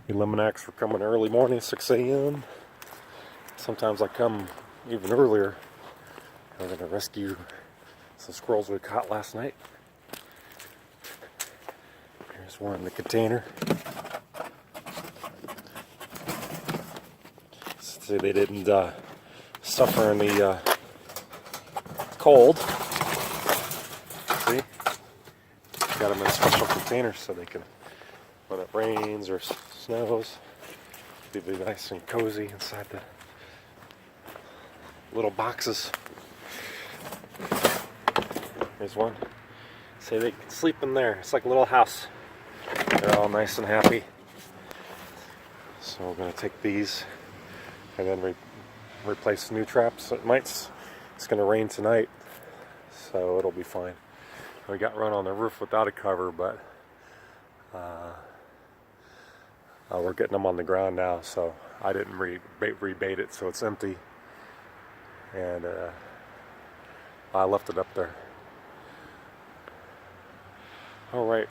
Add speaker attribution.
Speaker 1: Eliminex for coming early morning, 6 a.m. Sometimes I come even earlier. I'm going to rescue some squirrels we caught last night. Here's one in the container. See, they didn't suffer in the cold. See? Got them in special containers so they can, when it rains or snows, be nice and cozy inside the little boxes. Here's one. Say they can sleep in there. It's like a little house. They're all nice and happy. So we're going to take these and then replace new traps. It's going to rain tonight, so it'll be fine. We got run on the roof without a cover, but we're getting them on the ground now, so I didn't rebait it, so it's empty. And I left it up there. All right.